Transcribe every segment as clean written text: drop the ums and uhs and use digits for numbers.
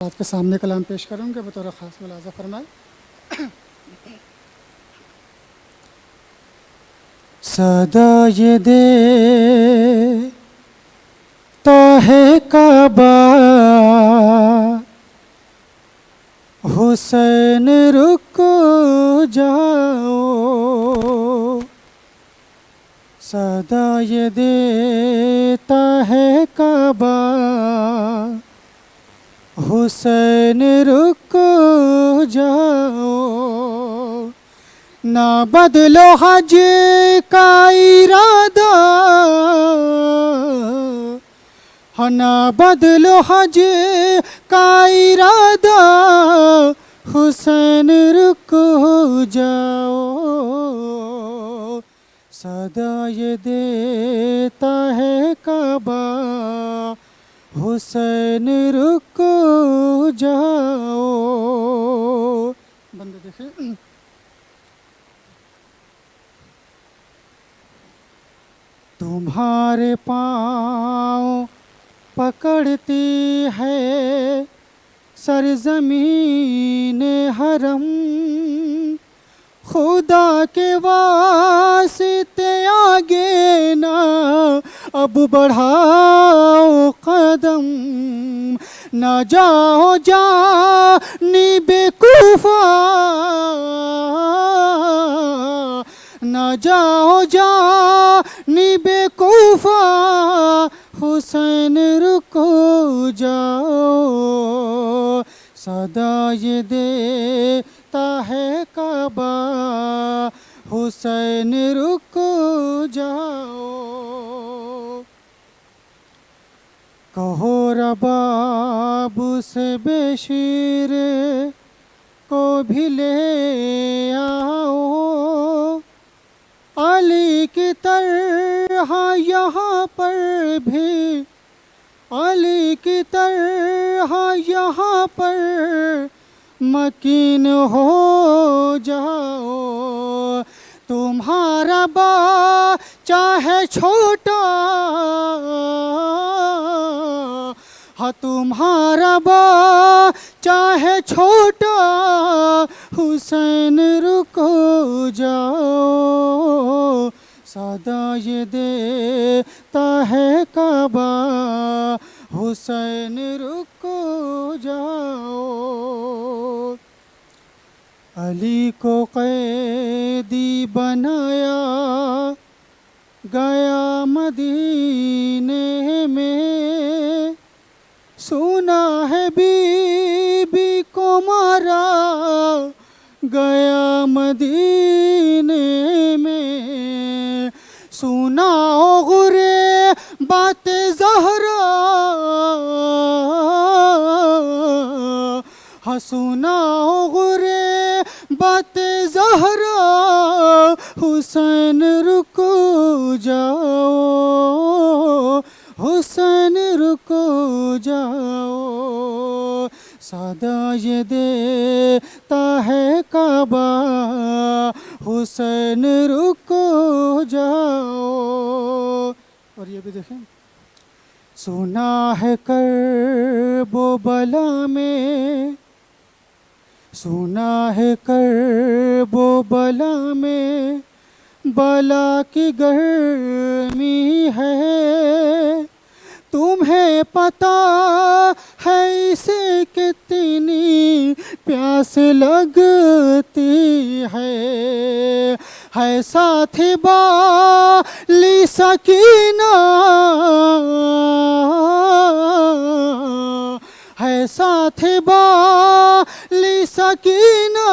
آپ کے سامنے کلام پیش کروں گے بطور خاص ملاحظہ فرمائے۔ صدائے دیتا ہے کعبہ، حسین رک جاؤ، صدائے دیتا ہے کعبہ، حسین رک جاؤ، نہ بدلو حج کا ارادہ، نہ بدلو حج کا ارادہ، حسین رک جاؤ، صدائے دیتا ہے کعبہ، حسین رک جاؤ۔ بندے دیکھیں، تمہارے پاؤں پکڑتی ہے سرزمین حرم، خدا کے واسطے آگے نہ اب بڑھاؤ قدم، نہ جاؤ جانب کوفہ، نہ جاؤ جانب کوفہ، حسین رکو جاؤ، صدائے دیتا ہے کعبہ، حسین رکو جاؤ، کہو رباب سے بشیر کو بھی لے آؤ، علی کی طرح یہاں پر بھی، علی کی طرح یہاں پر مکین ہو جاؤ، تمہارا بچہ ہے چھوٹا، ہاں تمہارا بچہ ہے چھوٹا، حسین رکو جاؤ، صدائے دیتا ہے کعبہ، حسین رکو جاؤ، علی کو قیدی بنایا گیا مدینے میں، سنا ہے بی بی کو مارا گیا مدینے میں، سناؤ غرے بات زہرا، ہاں سناؤ غرے بات زہرا، حسین رکو جاؤ، حسین رکو جاؤ، صدائے دیتا ہے کعبہ، حسین رکو جاؤ، اور یہ بھی دیکھیں، سنا ہے کرب و بلا میں، سنا ہے کرب و بلا میں بلا کی گرمی ہے، تمہیں پتہ ہے اسے کتنی پیاس لگتی ہے ساتھی بالی سکینہ، ہے ساتھی بالی سکینہ،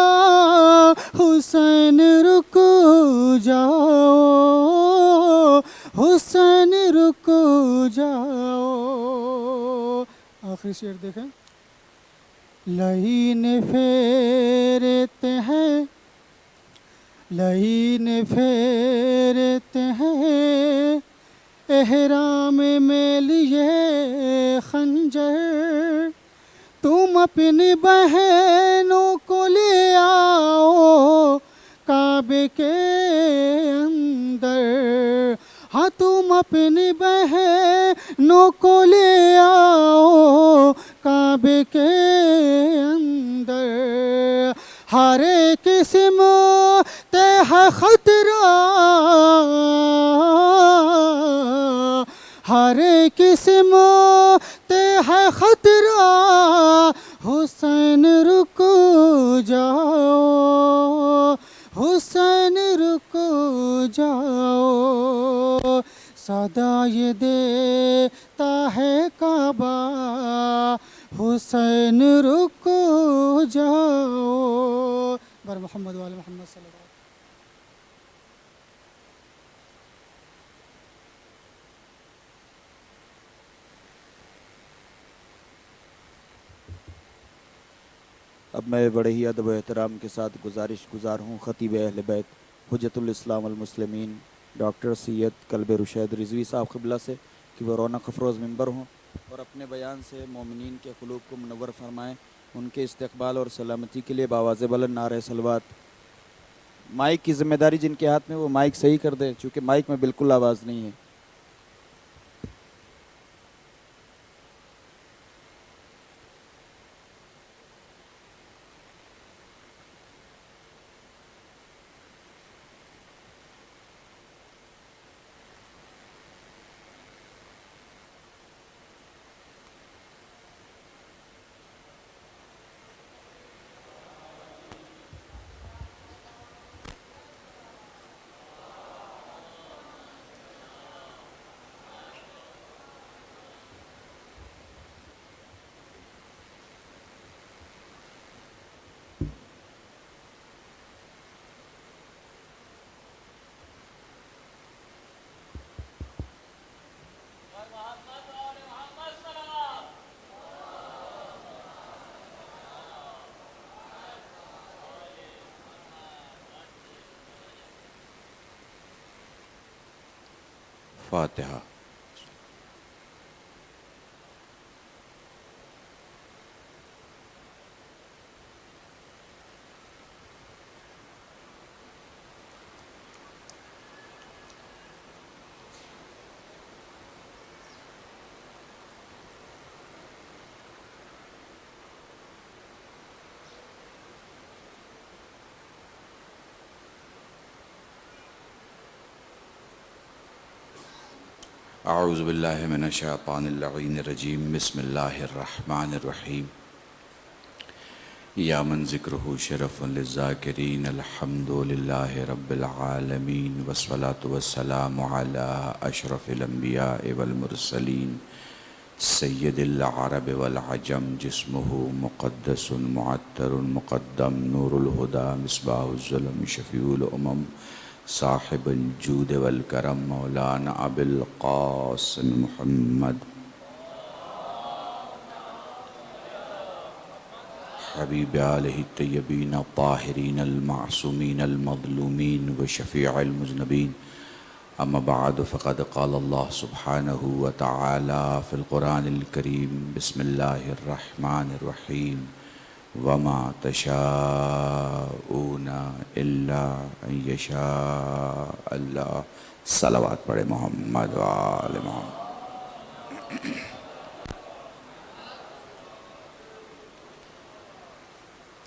حسین رکو جاؤ، حسین رکو جاؤ، آخری شعر دیکھیں، لعین پھیرتے ہیں، لعین پھیرتے ہیں احرام میں لیے خنجر، تم اپنی بہنوں کو لے آؤ کعبے کے اندر، ہاں تم اپنی بہنوں کو لے آؤ کعبے کے اندر ہر ایک سمت ہے خطرہ ہر ایک سمت ہے خطرہ حسین رکو جاؤ حسین رکو جاؤ صدا یہ دیتا ہے کعبہ حسین رکو جاؤ بر محمد وآل محمد صلی اللہ علیہ وسلم. اب میں بڑے ہی ادب و احترام کے ساتھ گزارش گزار ہوں خطیب اہل بیت حجت الاسلام المسلمین ڈاکٹر سید کلب رشید رضوی صاحب قبلہ سے کہ وہ رونق افروز منبر ہوں اور اپنے بیان سے مومنین کے قلوب کو منور فرمائیں. ان کے استقبال اور سلامتی کے لیے بآواز بلند نعرہ صلوات. مائک کی ذمہ داری جن کے ہاتھ میں وہ مائک صحیح کر دیں چونکہ مائک میں بالکل آواز نہیں ہے. فاتحہ. اعوذ باللہ من الشیطان اللعین الرجیم. بسم اللہ الرحمن الرحیم. یا من ذکرہ شرف للذاکرین الحمد للہ رب العالمین والصلاة والسلام علی اشرف الانبیاء والمرسلین سید العرب والعجم جسمہ مقدس معطر مقدم نور الہدی مصباح الظلم شفیع الامم صاحب الجود والکرم مولانا ابو القاسم محمد حبیب آلہ الطیبین الطاہرین المعصومین المظلومین وشفیع المذنبین. اما بعد فقد قال اللہ سبحانہ وتعالی فی القرآن الکریم بسم اللہ الرحمن الرحیم وما تشاءون الا ان یشاء اللہ. صلوات پڑھے محمد وآل محمد.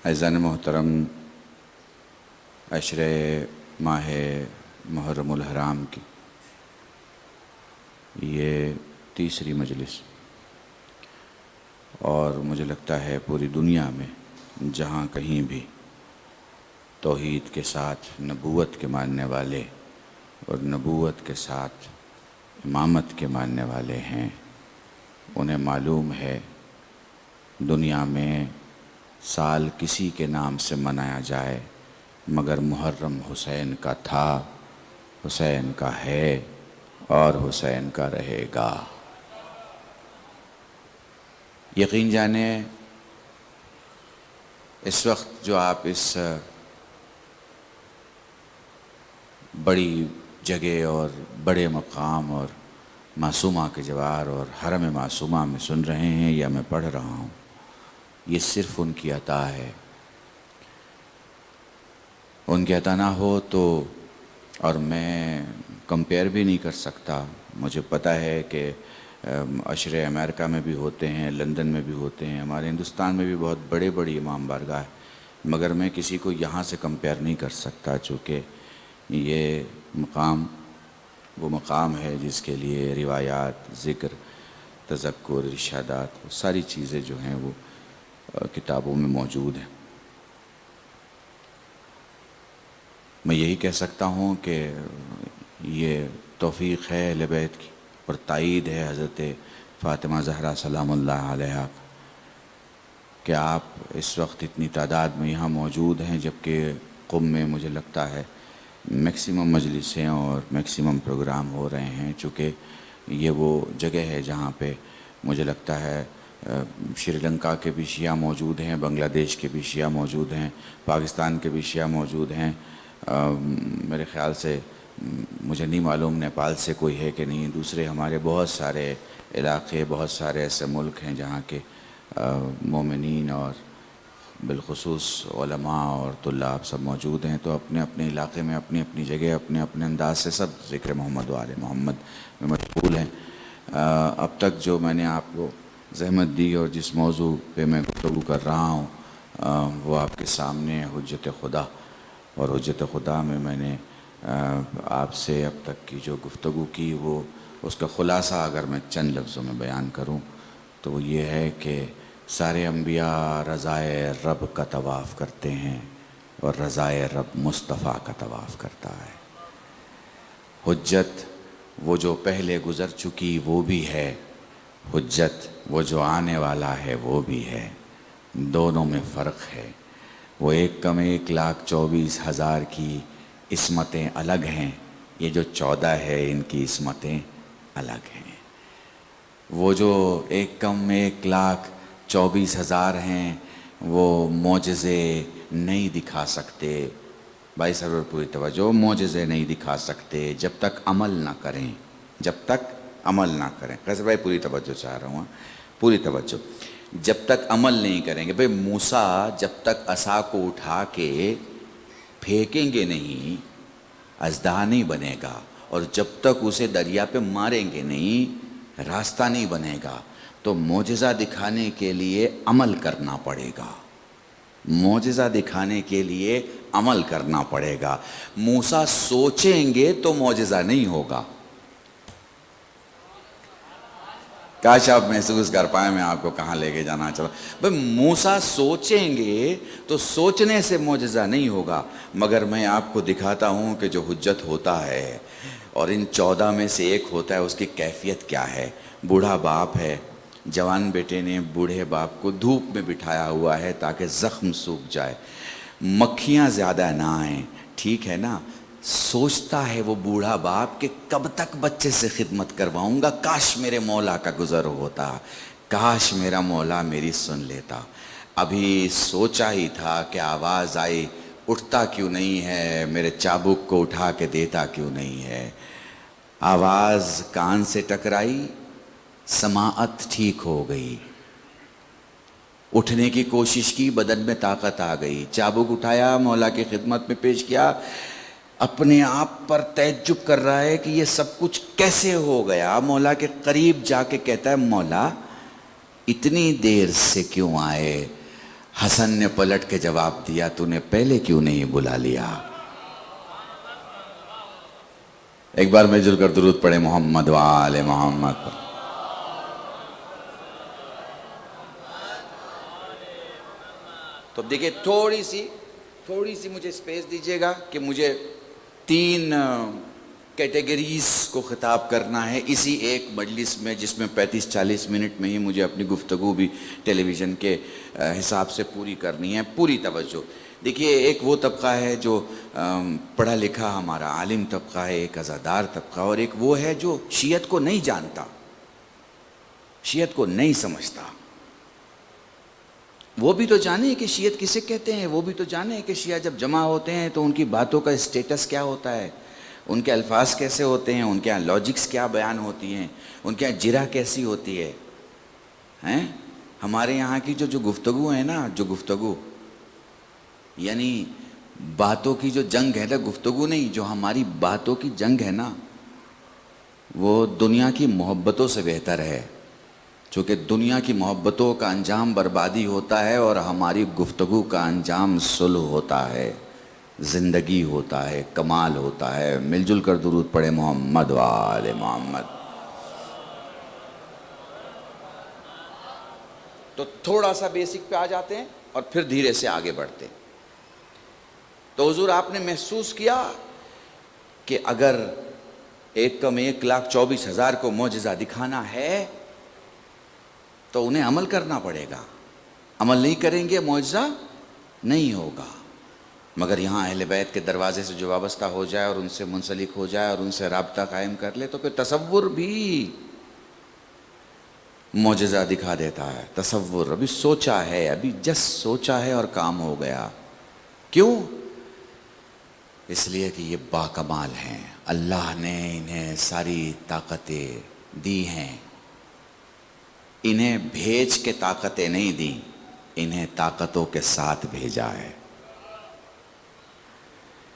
عزیزان محترم، عشر ماہ محرم الحرام کی یہ تیسری مجلس، اور مجھے لگتا ہے پوری دنیا میں جہاں کہیں بھی توحید کے ساتھ نبوت کے ماننے والے اور نبوت کے ساتھ امامت کے ماننے والے ہیں، انہیں معلوم ہے دنیا میں سال کسی کے نام سے منایا جائے مگر محرم حسین کا تھا، حسین کا ہے اور حسین کا رہے گا. یقین جانیں اس وقت جو آپ اس بڑی جگہ اور بڑے مقام اور معصومہ کے جوار اور حرم معصومہ میں سن رہے ہیں یا میں پڑھ رہا ہوں، یہ صرف ان کی عطا ہے. ان کی عطا نہ ہو تو، اور میں کمپیئر بھی نہیں کر سکتا، مجھے پتہ ہے کہ عشر امریکہ میں بھی ہوتے ہیں، لندن میں بھی ہوتے ہیں، ہمارے ہندوستان میں بھی بہت بڑے بڑی امام بارگاہ ہے، مگر میں کسی کو یہاں سے کمپیئر نہیں کر سکتا، چونکہ یہ مقام وہ مقام ہے جس کے لیے روایات، ذکر، تذکر، ارشادات، وہ ساری چیزیں جو ہیں وہ کتابوں میں موجود ہیں۔ میں یہی کہہ سکتا ہوں کہ یہ توفیق ہے اہل بیت کی اور تائید ہے حضرت فاطمہ زہرا سلام اللہ علیہا کہ آپ اس وقت اتنی تعداد میں یہاں موجود ہیں، جبکہ قم میں مجھے لگتا ہے میکسیمم مجلسیں اور میکسیمم پروگرام ہو رہے ہیں، چونکہ یہ وہ جگہ ہے جہاں پہ مجھے لگتا ہے شری لنکا کے بھی شیعہ موجود ہیں، بنگلہ دیش کے بھی شیعہ موجود ہیں، پاکستان کے بھی شیعہ موجود ہیں، میرے خیال سے مجھے نہیں معلوم نیپال سے کوئی ہے کہ نہیں، دوسرے ہمارے بہت سارے علاقے، بہت سارے ایسے ملک ہیں جہاں کے مومنین اور بالخصوص علماء اور طلاب سب موجود ہیں، تو اپنے اپنے علاقے میں اپنی اپنی جگہ اپنے اپنے انداز سے سب ذکر محمد و آل محمد میں مشغول ہیں۔ اب تک جو میں نے آپ کو زحمت دی اور جس موضوع پہ میں گفتگو کر رہا ہوں وہ آپ کے سامنے حجت خدا، اور حجت خدا میں نے آپ سے اب تک کی جو گفتگو کی وہ اس کا خلاصہ اگر میں چند لفظوں میں بیان کروں تو وہ یہ ہے کہ سارے انبیاء رضائے رب کا طواف کرتے ہیں اور رضائے رب مصطفیٰ کا طواف کرتا ہے۔ حجت وہ جو پہلے گزر چکی وہ بھی ہے، حجت وہ جو آنے والا ہے وہ بھی ہے، دونوں میں فرق ہے۔ وہ 1,24,000 کی عصمتیں الگ ہیں، یہ جو 14 ہے ان کی عصمتیں الگ ہیں۔ وہ جو 1,24,000 ہیں وہ معجزے نہیں دکھا سکتے، بھائی سرور پوری توجہ، معجزے نہیں دکھا سکتے جب تک عمل نہ کریں، جب تک عمل نہ کریں۔ قیصر بھائی پوری توجہ چاہ رہا ہوں، پوری توجہ، جب تک عمل نہیں کریں گے۔ بھئی موسیٰ جب تک عصا کو اٹھا کے پھینکیں گے نہیں اژدہا نہیں بنے گا، اور جب تک اسے دریا پہ ماریں گے نہیں راستہ نہیں بنے گا۔ تو معجزہ دکھانے کے لیے عمل کرنا پڑے گا، معجزہ دکھانے کے لیے عمل کرنا پڑے گا۔ موسیٰ سوچیں گے تو معجزہ نہیں ہوگا۔ کاش آپ محسوس کر پائیں میں آپ کو کہاں لے کے جانا چاہتا ہوں۔ بھئی موسیٰ سوچیں گے تو سوچنے سے معجزہ نہیں ہوگا، مگر میں آپ کو دکھاتا ہوں کہ جو حجت ہوتا ہے اور ان 14 میں سے ایک ہوتا ہے، اس کی کیفیت کیا ہے۔ بوڑھا باپ ہے، جوان بیٹے نے بوڑھے باپ کو دھوپ میں بٹھایا ہوا ہے تاکہ زخم سوکھ جائے، مکھیاں زیادہ نہ آئیں، ٹھیک ہے نا۔ سوچتا ہے وہ بوڑھا باپ کہ کب تک بچے سے خدمت کرواؤں گا، کاش میرے مولا کا گزر ہوتا، کاش میرا مولا میری سن لیتا۔ ابھی سوچا ہی تھا کہ آواز آئی، اٹھتا کیوں نہیں ہے، میرے چابک کو اٹھا کے دیتا کیوں نہیں ہے۔ آواز کان سے ٹکرائی، سماعت ٹھیک ہو گئی، اٹھنے کی کوشش کی، بدن میں طاقت آ گئی، چابک اٹھایا، مولا کی خدمت میں پیش کیا، اپنے آپ پر تعجب کر رہا ہے کہ یہ سب کچھ کیسے ہو گیا۔ مولا کے قریب جا کے کہتا ہے، مولا اتنی دیر سے کیوں آئے؟ حسن نے پلٹ کے جواب دیا، تو نے پہلے کیوں نہیں بلا لیا؟ ایک بار مل جل کر درود پڑھے محمد و آل محمد پر۔ تو اب دیکھیں تھوڑی سی مجھے سپیس دیجیے گا کہ مجھے 3 کیٹیگریز کو خطاب کرنا ہے اسی ایک مجلس میں، جس میں 35-40 منٹ میں ہی مجھے اپنی گفتگو بھی ٹیلی ویژن کے حساب سے پوری کرنی ہے۔ پوری توجہ دیکھیے، ایک وہ طبقہ ہے جو پڑھا لکھا ہمارا عالم طبقہ ہے، ایک عزادار طبقہ، اور ایک وہ ہے جو شیعت کو نہیں جانتا، شیعت کو نہیں سمجھتا۔ وہ بھی تو جانے کہ شیعت کسے کہتے ہیں، وہ بھی تو جانے کہ شیعہ جب جمع ہوتے ہیں تو ان کی باتوں کا اسٹیٹس کیا ہوتا ہے، ان کے الفاظ کیسے ہوتے ہیں، ان کے یہاں لاجکس کیا بیان ہوتی ہیں، ان کے یہاں جرح کیسی ہوتی ہے۔ ہمارے یہاں کی جو گفتگو ہے نا، جو گفتگو یعنی باتوں کی جو جنگ ہے نا، گفتگو نہیں، جو ہماری باتوں کی جنگ ہے نا، وہ دنیا کی محبتوں سے بہتر ہے، چونکہ دنیا کی محبتوں کا انجام بربادی ہوتا ہے اور ہماری گفتگو کا انجام صلح ہوتا ہے، زندگی ہوتا ہے، کمال ہوتا ہے۔ مل جل کر درود پڑھے محمد و آل محمد۔ تو تھوڑا سا بیسک پہ آ جاتے ہیں اور پھر دھیرے سے آگے بڑھتے ہیں۔ تو حضور آپ نے محسوس کیا کہ اگر 1,24,000 کو معجزہ دکھانا ہے تو انہیں عمل کرنا پڑے گا، عمل نہیں کریں گے معجزہ نہیں ہوگا۔ مگر یہاں اہل بیت کے دروازے سے جو وابستہ ہو جائے اور ان سے منسلک ہو جائے اور ان سے رابطہ قائم کر لے تو پھر تصور بھی معجزہ دکھا دیتا ہے۔ تصور ابھی سوچا ہے، ابھی جس سوچا ہے اور کام ہو گیا۔ کیوں؟ اس لیے کہ یہ باکمال ہیں، اللہ نے انہیں ساری طاقتیں دی ہیں۔ انہیں بھیج کے طاقتیں نہیں دی، انہیں طاقتوں کے ساتھ بھیجا ہے۔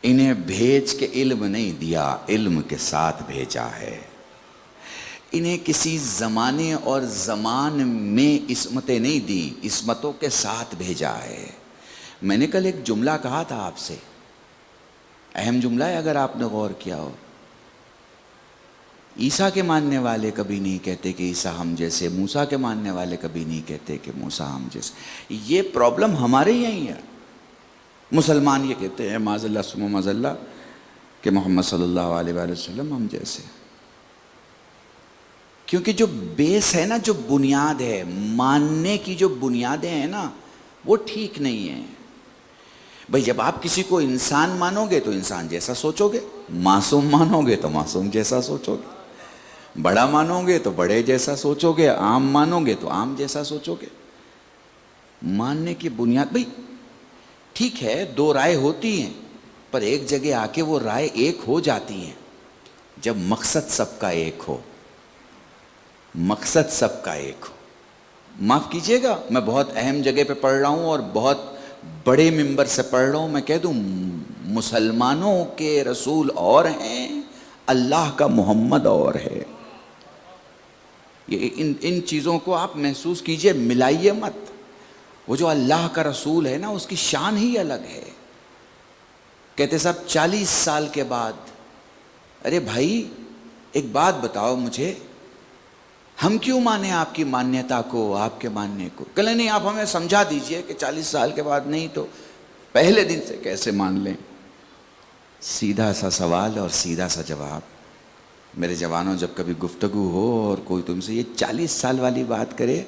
انہیں بھیج کے علم نہیں دیا، علم کے ساتھ بھیجا ہے۔ انہیں کسی زمانے اور زمان میں عصمتیں نہیں دی، عصمتوں کے ساتھ بھیجا ہے۔ میں نے کل ایک جملہ کہا تھا آپ سے، اہم جملہ ہے اگر آپ نے غور کیا ہو۔ عیسیٰ کے ماننے والے کبھی نہیں کہتے کہ عیسیٰ ہم جیسے، موسیٰ کے ماننے والے کبھی نہیں کہتے کہ موسیٰ ہم جیسے۔ یہ پرابلم ہمارے یہیں ہے۔ مسلمان یہ کہتے ہیں معاذ اللہ ثم معاذ اللہ کہ محمد صلی اللہ علیہ وآلہ وسلم ہم جیسے، کیونکہ جو بیس ہے نا، جو بنیاد ہے، ماننے کی جو بنیادیں ہیں نا، وہ ٹھیک نہیں ہیں۔ بھئی جب آپ کسی کو انسان مانو گے تو انسان جیسا سوچو گے، معصوم مانو گے تو معصوم جیسا سوچو گے، بڑا مانو گے تو بڑے جیسا سوچو گے، عام مانو گے تو عام جیسا سوچو گے۔ ماننے کی بنیاد، بھئی ٹھیک ہے دو رائے ہوتی ہیں، پر ایک جگہ آ کے وہ رائے ایک ہو جاتی ہیں جب مقصد سب کا ایک ہو، مقصد سب کا ایک ہو۔ معاف کیجئے گا میں بہت اہم جگہ پہ پڑھ رہا ہوں اور بہت بڑے ممبر سے پڑھ رہا ہوں، میں کہہ دوں مسلمانوں کے رسول اور ہیں، اللہ کا محمد اور ہے۔ یہ ان چیزوں کو آپ محسوس کیجئے، ملائیے مت۔ وہ جو اللہ کا رسول ہے نا، اس کی شان ہی الگ ہے۔ کہتے صاحب 40 سال کے بعد، ارے بھائی ایک بات بتاؤ مجھے، ہم کیوں مانیں آپ کی مانیتا کو، آپ کے ماننے کو؟ کہلے نہیں آپ ہمیں سمجھا دیجئے کہ 40 سال کے بعد نہیں تو پہلے دن سے کیسے مان لیں؟ سیدھا سا سوال اور سیدھا سا جواب۔ میرے جوانوں، جب کبھی گفتگو ہو اور کوئی تم سے یہ 40 سال والی بات کرے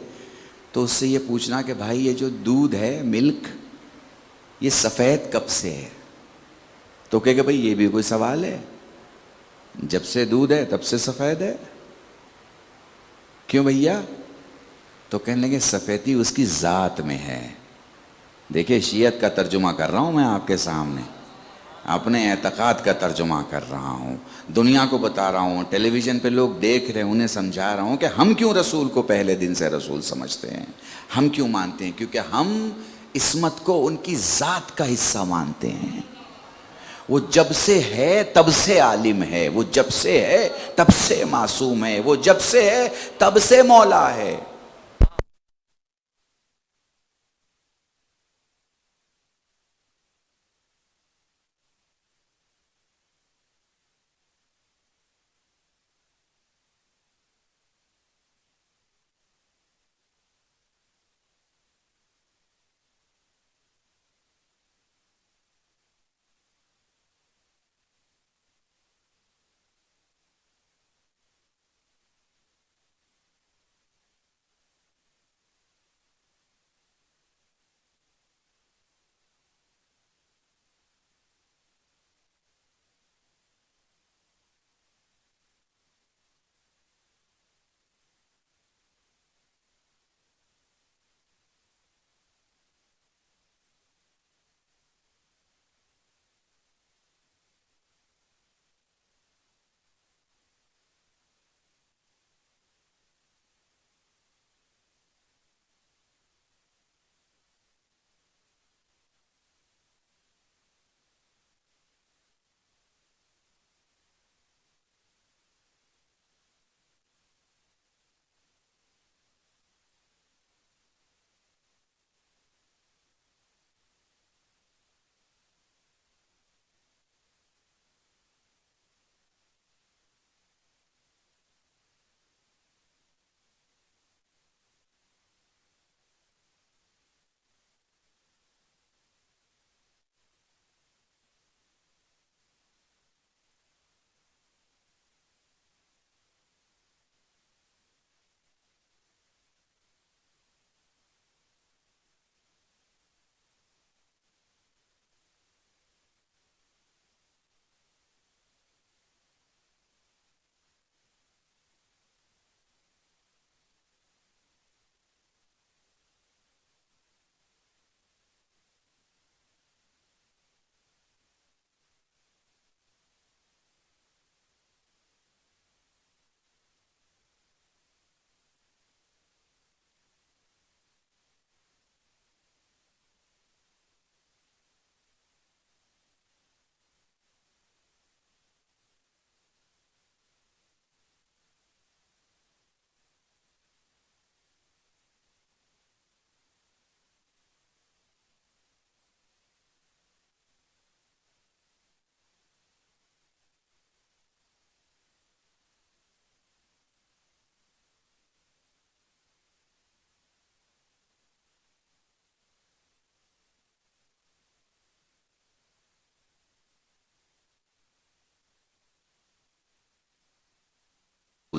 تو اس سے یہ پوچھنا کہ بھائی یہ جو دودھ ہے، ملک، یہ سفید کب سے ہے؟ تو کہے کہ بھائی یہ بھی کوئی سوال ہے؟ جب سے دودھ ہے تب سے سفید ہے۔ کیوں بھیا؟ تو کہنے لگے سفیدی اس کی ذات میں ہے۔ دیکھیں شیعت کا ترجمہ کر رہا ہوں میں آپ کے سامنے، اپنے اعتقاد کا ترجمہ کر رہا ہوں، دنیا کو بتا رہا ہوں، ٹیلی ویژن پہ لوگ دیکھ رہے ہیں انہیں سمجھا رہا ہوں کہ ہم کیوں رسول کو پہلے دن سے رسول سمجھتے ہیں، ہم کیوں مانتے ہیں؟ کیونکہ ہم عصمت کو ان کی ذات کا حصہ مانتے ہیں۔ وہ جب سے ہے تب سے عالم ہے، وہ جب سے ہے تب سے معصوم ہے، وہ جب سے ہے تب سے مولا ہے۔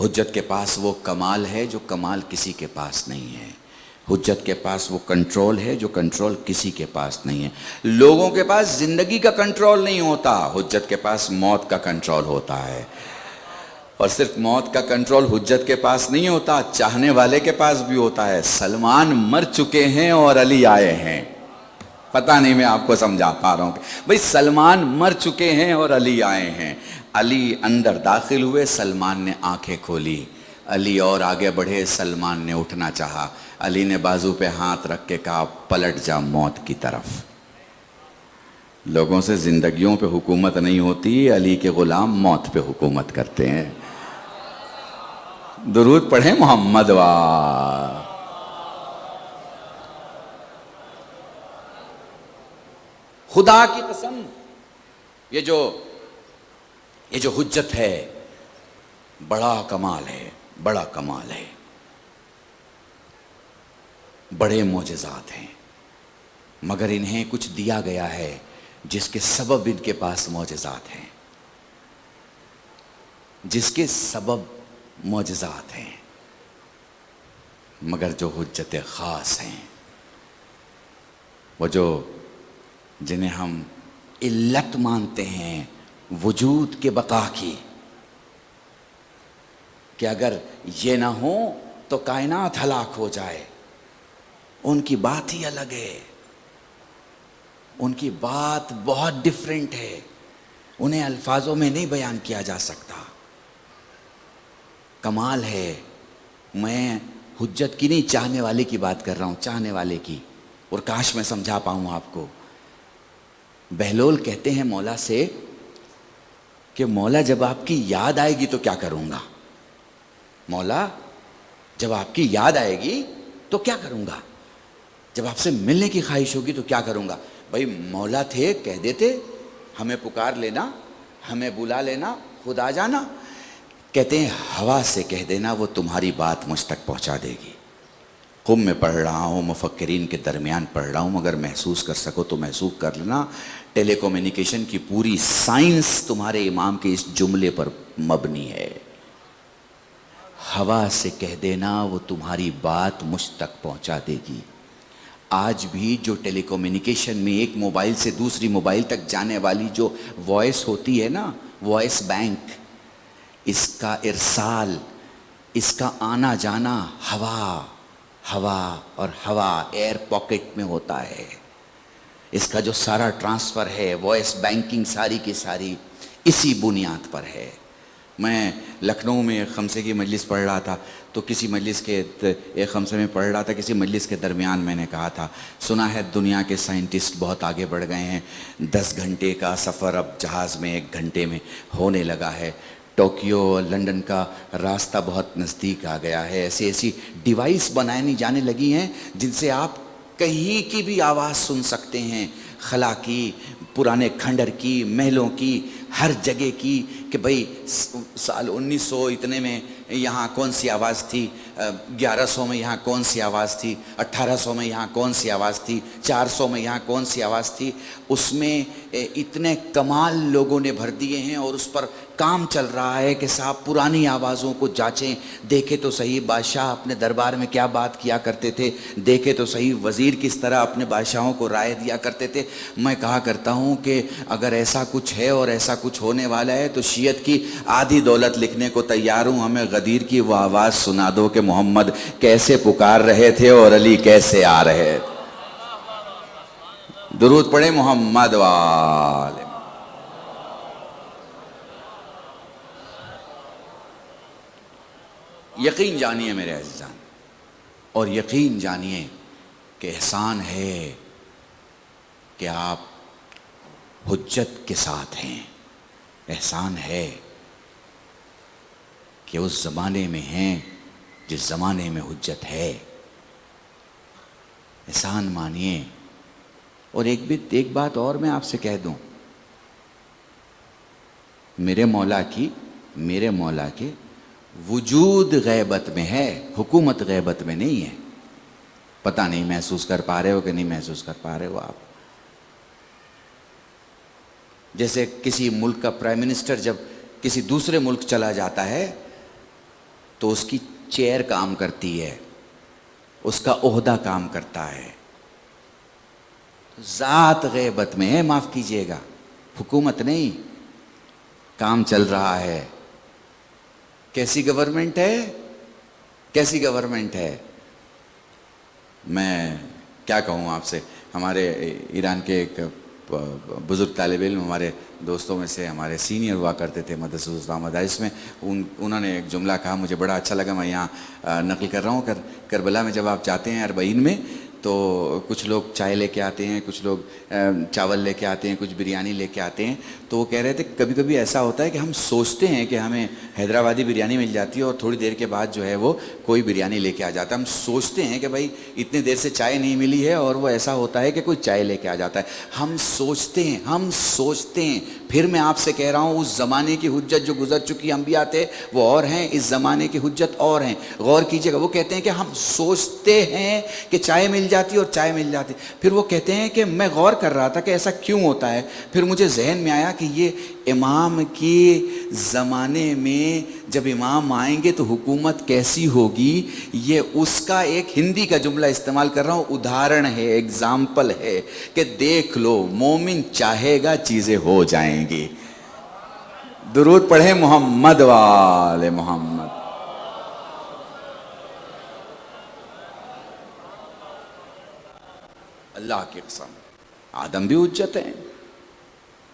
حجت کے پاس وہ کمال ہے جو کمال کسی کے پاس نہیں ہے. حجت کے پاس وہ کنٹرول ہے جو کنٹرول کسی کے پاس نہیں ہے. لوگوں کے پاس زندگی کا کنٹرول نہیں ہوتا، حجت کے پاس موت کا کنٹرول ہوتا ہے. اور صرف موت کا کنٹرول حجت کے پاس نہیں ہوتا، چاہنے والے کے پاس بھی ہوتا ہے. سلمان مر چکے ہیں اور علی آئے ہیں. پتہ نہیں میں آپ کو سمجھا پا رہا ہوں کہ بھئی سلمان مر چکے ہیں اور علی آئے ہیں. علی اندر داخل ہوئے، سلمان نے آنکھیں کھولی. علی اور آگے بڑھے، سلمان نے اٹھنا چاہا. علی نے بازو پہ ہاتھ رکھ کے کہا پلٹ جا موت کی طرف. لوگوں سے زندگیوں پہ حکومت نہیں ہوتی، علی کے غلام موت پہ حکومت کرتے ہیں. درود پڑھیں محمد وا. خدا کی قسم یہ جو حجت ہے بڑا کمال ہے، بڑا کمال ہے. بڑے معجزات ہیں، مگر انہیں کچھ دیا گیا ہے جس کے سبب ان کے پاس معجزات ہیں، جس کے سبب معجزات ہیں. مگر جو حجت خاص ہیں، وہ جنہیں ہم علت مانتے ہیں وجود کے بقا کی، کہ اگر یہ نہ ہو تو کائنات ہلاک ہو جائے، ان کی بات ہی الگ ہے. ان کی بات بہت ڈیفرنٹ ہے، انہیں الفاظوں میں نہیں بیان کیا جا سکتا. کمال ہے. میں حجت کی نہیں، چاہنے والے کی بات کر رہا ہوں، چاہنے والے کی. اور کاش میں سمجھا پاؤں آپ کو. بہلول کہتے ہیں مولا سے کہ مولا جب آپ کی یاد آئے گی تو کیا کروں گا؟ مولا جب آپ کی یاد آئے گی تو کیا کروں گا؟ جب آپ سے ملنے کی خواہش ہوگی تو کیا کروں گا؟ بھائی مولا تھے، کہہ دیتے ہمیں پکار لینا، ہمیں بلا لینا، خود آ جانا. کہتے ہیں ہوا سے کہہ دینا، وہ تمہاری بات مجھ تک پہنچا دے گی. قم میں پڑھ رہا ہوں، مفکرین کے درمیان پڑھ رہا ہوں، مگر محسوس کر سکو تو محسوس کر لینا. ٹیلی کمیونیکیشن کی پوری سائنس تمہارے امام کے اس جملے پر مبنی ہے. ہوا سے کہہ دینا، وہ تمہاری بات مجھ تک پہنچا دے گی. آج بھی جو ٹیلی کمیونیکیشن میں ایک موبائل سے دوسری موبائل تک جانے والی جو وائس ہوتی ہے نا، وائس بینک، اس کا ارسال، اس کا آنا جانا ہوا اور ہوا ایئر پاکٹ میں ہوتا ہے. اس کا جو سارا ٹرانسفر ہے، وائس بینکنگ ساری کی ساری اسی بنیاد پر ہے. میں لکھنؤ میں ایک خمسے کی مجلس پڑھ رہا تھا، تو کسی مجلس کے ایک خمسے میں پڑھ رہا تھا، کسی مجلس کے درمیان میں نے کہا تھا سنا ہے دنیا کے سائنٹسٹ بہت آگے بڑھ گئے ہیں، 10 گھنٹے کا سفر اب جہاز میں 1 گھنٹے میں ہونے لگا ہے. ٹوکیو اور لنڈن کا راستہ بہت نزدیک آ گیا ہے. ایسی ڈیوائس بنائی جانے لگی ہیں جن سے آپ کہیں کی بھی آواز سن سکتے ہیں، خلا کی، پرانے کھنڈر کی، محلوں کی، ہر جگہ کی، کہ بھئی سال 1900 اتنے میں یہاں کون سی آواز تھی، 1100 میں یہاں کون سی آواز تھی، 1800 میں یہاں کون سی آواز تھی، 400 میں یہاں کون سی آواز تھی. اس میں اتنے کمال لوگوں نے بھر دیے ہیں اور اس پر کام چل رہا ہے کہ صاحب پرانی آوازوں کو جانچیں، دیکھے تو صحیح بادشاہ اپنے دربار میں کیا بات کیا کرتے تھے، دیکھے تو صحیح وزیر کس طرح اپنے بادشاہوں کو رائے دیا کرتے تھے. میں کہا کرتا ہوں کہ اگر ایسا کچھ ہے اور ایسا کچھ ہونے والا ہے تو شیعت کی آدھی دولت لکھنے کو تیار ہوں. ہمیں غدیر کی وہ آواز سنا دو کہ محمد کیسے پکار رہے تھے اور علی کیسے آ رہے تھے. درود پڑھیں محمد والے. یقین جانیے میرے عزیزان، اور یقین جانیے کہ احسان ہے کہ آپ حجت کے ساتھ ہیں. احسان ہے کہ اس زمانے میں ہیں جس زمانے میں حجت ہے. احسان مانیے. اور ایک بات اور میں آپ سے کہہ دوں، میرے مولا کے وجود غیبت میں ہے، حکومت غیبت میں نہیں ہے. پتہ نہیں محسوس کر پا رہے ہو کہ نہیں محسوس کر پا رہے ہو آپ. جیسے کسی ملک کا پرائم منسٹر جب کسی دوسرے ملک چلا جاتا ہے تو اس کی چیئر کام کرتی ہے، اس کا عہدہ کام کرتا ہے. ذات غیبت میں ہے، معاف کیجئے گا، حکومت نہیں. کام چل رہا ہے. کیسی گورنمنٹ ہے؟ کیسی گورنمنٹ ہے؟ میں کیا کہوں آپ سے. ہمارے ایران کے ایک بزرگ طالب علم ہمارے دوستوں میں سے ہمارے سینئر ہوا کرتے تھے مدرسہ مدارس میں، انہوں نے ایک جملہ کہا، مجھے بڑا اچھا لگا، میں یہاں نقل کر رہا ہوں. کربلا میں جب آپ جاتے ہیں اربعین میں، تو کچھ لوگ چائے لے کے آتے ہیں، کچھ لوگ چاول لے کے آتے ہیں، کچھ بریانی لے کے آتے ہیں. تو وہ کہہ رہے تھے کبھی کبھی ایسا ہوتا ہے کہ ہم سوچتے ہیں کہ ہمیں حیدرآبادی بریانی مل جاتی ہے اور تھوڑی دیر کے بعد جو ہے وہ کوئی بریانی لے کے آ جاتا ہے. ہم سوچتے ہیں کہ بھائی اتنی دیر سے چائے نہیں ملی ہے، اور وہ ایسا ہوتا ہے کہ کوئی چائے لے کے آ جاتا ہے. ہم سوچتے ہیں. پھر میں آپ سے کہہ رہا ہوں، اس زمانے کی حجت جو گزر چکی انبیاء تھے وہ اور ہیں، اس زمانے کی حجت اور ہیں. غور کیجئے گا، وہ کہتے ہیں کہ ہم سوچتے ہیں کہ چائے مل جاتی اور چائے مل جاتی. پھر وہ کہتے ہیں کہ میں غور کر رہا تھا کہ ایسا کیوں ہوتا ہے. پھر مجھے ذہن میں آیا کہ یہ امام کے زمانے میں جب امام آئیں گے تو حکومت کیسی ہوگی. یہ اس کا ایک ہندی کا جملہ استعمال کر رہا ہوں، ادھارن ہے، ایگزامپل ہے کہ دیکھ لو، مومن چاہے گا چیزیں ہو جائیں گی. درود پڑھیں محمد وآل محمد. اللہ کی قسم، آدم بھی حجت ہیں،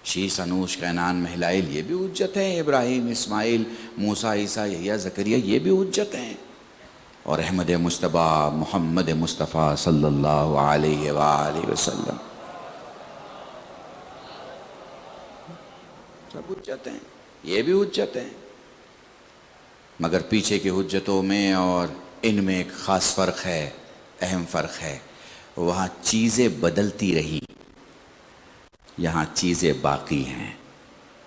شیش انوش کینان مہلائل یہ بھی حجت ہیں، ابراہیم اسماعیل موسیٰ عیسیٰ یحییٰ زکریا یہ بھی حجت ہیں، اور احمد مجتبیٰ محمد مصطفیٰ صلی اللہ علیہ وآلہ وسلم سب حجت ہیں، یہ بھی حجت ہیں. مگر پیچھے کی حجتوں میں اور ان میں ایک خاص فرق ہے، اہم فرق ہے. وہاں چیزیں بدلتی رہی، یہاں چیزیں باقی ہیں.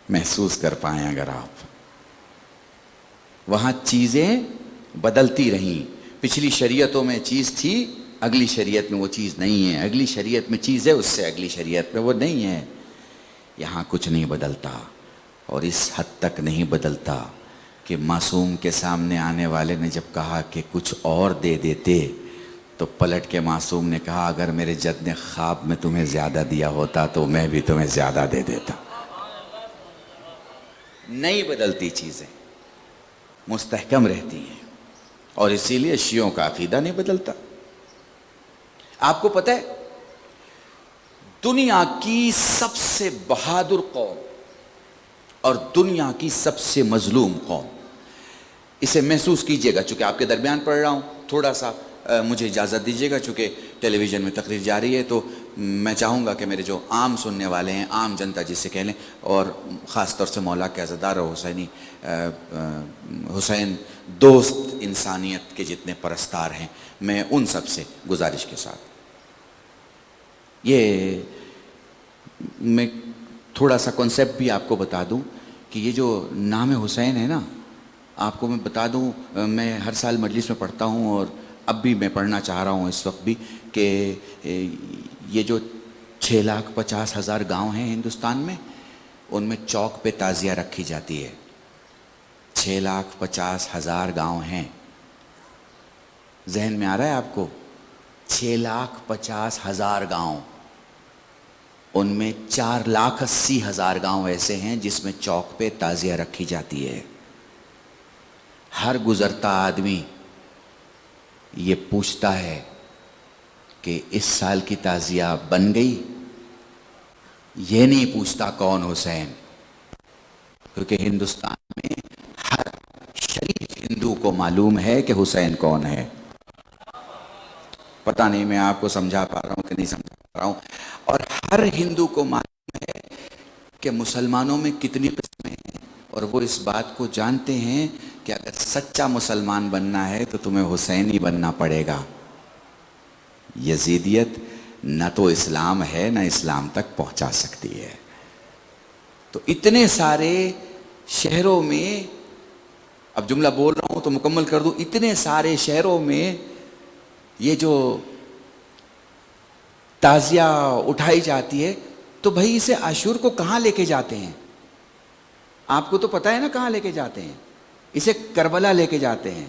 محسوس کر پائیں اگر آپ. وہاں چیزیں بدلتی رہیں. پچھلی شریعتوں میں چیز تھی، اگلی شریعت میں وہ چیز نہیں ہے. اگلی شریعت میں چیز ہے، اس سے اگلی شریعت میں وہ نہیں ہے. یہاں کچھ نہیں بدلتا، اور اس حد تک نہیں بدلتا کہ معصوم کے سامنے آنے والے نے جب کہا کہ کچھ اور دے دیتے تو پلٹ کے معصوم نے کہا اگر میرے جد نے خواب میں تمہیں زیادہ دیا ہوتا تو میں بھی تمہیں زیادہ دے دیتا. نہیں بدلتی چیزیں، مستحکم رہتی ہیں. اور اسی لیے شیعوں کا عقیدہ نہیں بدلتا. آپ کو پتہ ہے دنیا کی سب سے بہادر قوم اور دنیا کی سب سے مظلوم قوم، اسے محسوس کیجئے گا. چونکہ آپ کے درمیان پڑھ رہا ہوں، تھوڑا سا مجھے اجازت دیجیے گا، چونکہ ٹیلی ویژن میں تقریر جاری ہے تو میں چاہوں گا کہ میرے جو عام سننے والے ہیں، عام جنتا جس سے کہہ لیں، اور خاص طور سے مولا کے عزادار اور حسین دوست انسانیت کے جتنے پرستار ہیں، میں ان سب سے گزارش کے ساتھ یہ میں تھوڑا سا کنسیپٹ بھی آپ کو بتا دوں کہ یہ جو نام حسین ہے نا، آپ کو میں بتا دوں، میں ہر سال مجلس میں پڑھتا ہوں اور اب بھی میں پڑھنا چاہ رہا ہوں اس وقت بھی، کہ یہ جو 6,50,000 گاؤں ہیں ہندوستان میں، ان میں چوک پہ تعزیہ رکھی جاتی ہے. 6,50,000 گاؤں ہیں. ذہن میں آ رہا ہے آپ کو؟ 6,50,000 گاؤں، ان میں 4,80,000 گاؤں ایسے ہیں جس میں چوک پہ تعزیہ رکھی جاتی ہے. ہر گزرتا آدمی یہ پوچھتا ہے کہ اس سال کی تعزیہ بن گئی. یہ نہیں پوچھتا کون حسین، کیونکہ ہندوستان میں ہر شریف ہندو کو معلوم ہے کہ حسین کون ہے. پتہ نہیں میں آپ کو سمجھا پا رہا ہوں کہ نہیں سمجھا پا رہا ہوں. اور ہر ہندو کو معلوم ہے کہ مسلمانوں میں کتنی قسمیں ہیں، اور وہ اس بات کو جانتے ہیں کہ اگر سچا مسلمان بننا ہے تو تمہیں حسین ہی بننا پڑے گا. یزیدیت نہ تو اسلام ہے نہ اسلام تک پہنچا سکتی ہے. تو اتنے سارے شہروں میں، اب جملہ بول رہا ہوں تو مکمل کر دوں، اتنے سارے شہروں میں یہ جو تعزیہ اٹھائی جاتی ہے تو بھائی اسے عاشور کو کہاں لے کے جاتے ہیں؟ آپ کو تو پتہ ہے نا کہاں لے کے جاتے ہیں. اسے کربلا لے کے جاتے ہیں.